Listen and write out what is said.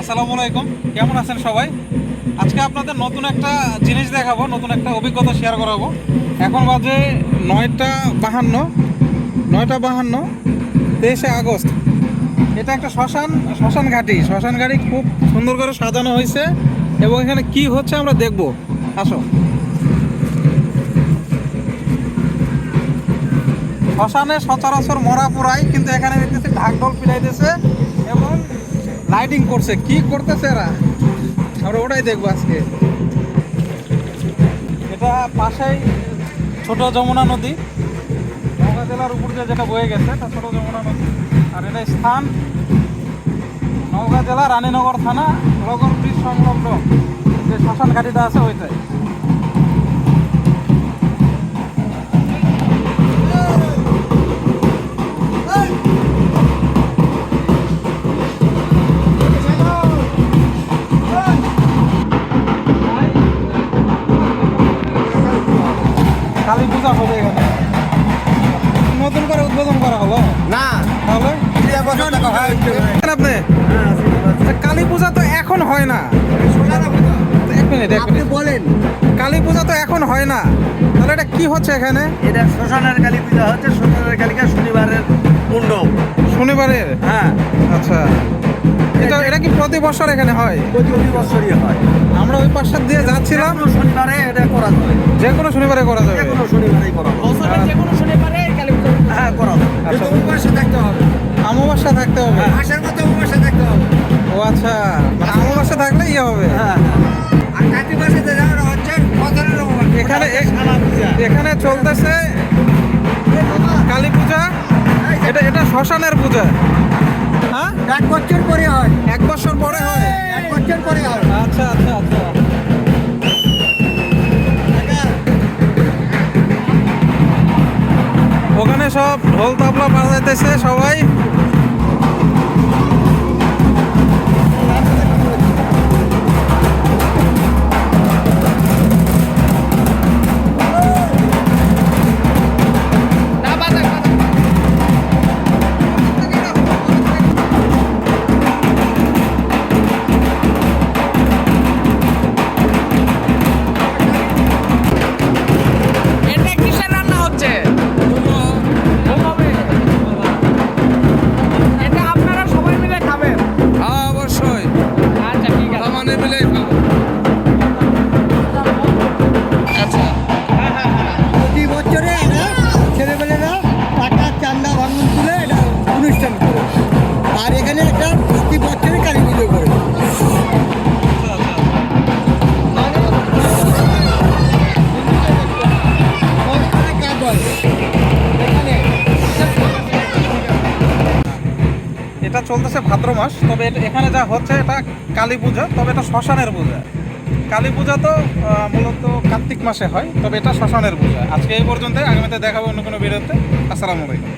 আসসালামু আলাইকুম, কেমন আছেন সবাই? আজকে আপনাদের নতুন একটা জিনিস দেখাবো, নতুন একটা অভিজ্ঞতা শেয়ার করাবো। এখন বাজে 9টা 52, 9টা 52, 23শে আগস্ট। এটা একটা শ্মশান ঘাটি খুব সুন্দর করে সাজানো হয়েছে এবং এখানে কি হচ্ছে আমরা দেখবো। আসো। শ্মশানে সচরাচর মরা পোড়ায়, কিন্তু এখানে দেখতেছি ঢাকঢোল পিটাইতেছে এবং লাইটিং করছে। কি করতেছে এরা, আমরা ওটাই দেখবো আজকে। এটা পাশেই ছোট যমুনা নদী, নওগাঁ জেলার উপর দিয়ে যেটা বয়ে গেছে, এটা ছোট যমুনা নদী। আর এটা স্থান নওগাঁ জেলা রানীনগর থানা লগর ব্রিজ সংলগ্ন যে শ্মশান ঘাটিটা আছে ওইটাই। কালী পূজা হবে এখানে, নতুন করে উদ্বোধন করা হলো না তাহলে আপনি কালী পূজা তো এখন হয় না। এক মিনিট বলেন, কালী পূজা তো এখন হয় না, তাহলে এটা কি হচ্ছে এখানে? এটা শ্মশানের কালী পূজা হচ্ছে। শ্মশানের কালীকা শনিবারের মণ্ডপ, শনিবারের? হ্যাঁ। আচ্ছা, এটা কি প্রতি বছর এখানে হয়? প্রতি বছরই হয়। আমরা ওই পাশ দিয়ে যাচ্ছিলাম, শনিবারে এটা করা যায়, যে কোনো শনিবারে করা যাবে। যে কোনো শনিবারেই করা যায়, যে কোনো শনিবারে কালী পূজা হ্যাঁ করা যায়। আচ্ছা, অমাবস্যা থাকতে হবে, অমাবস্যা থাকতে হবে। মাসের মধ্যে অমাবস্যা থাকতে হবে। ও আচ্ছা, মানে অমাবস্যা থাকলে ইয়ে হবে। হ্যাঁ, আর কার্তিক মাসে যেটা হচ্ছে বছরের অমাবস্যা। এখানে চলতেছে কালী পূজা। এটা শ্মশানের পূজা। হ্যাঁ, 1 বছর পরে হয়। 1 বছর পরে হয়। 1 বছর পরে হয়। আচ্ছা আচ্ছা আচ্ছা। ওখানে সব ঢোল তাবলা বাজাইতেছে সবাই। প্রতি বছরে আমরা ছেলেমেয়েরা টাকা চান্দা ভাঙন তুলে এটা অনুষ্ঠান করে। আর এখানে একটা প্রতি বছরে কালী পুজো করে। এটা চলতেছে ভাদ্র মাস, তবে এখানে যা হচ্ছে এটা কালী পূজা, তবে এটা শ্মশানের পূজা। কালী পূজা তো মূলত কার্তিক মাসে হয়, তবে এটা শ্মশানের পূজা। আজকে এই পর্যন্ত, আগামীতে দেখাবো অন্য কোনো ভিডিওতে। আসসালামু আলাইকুম।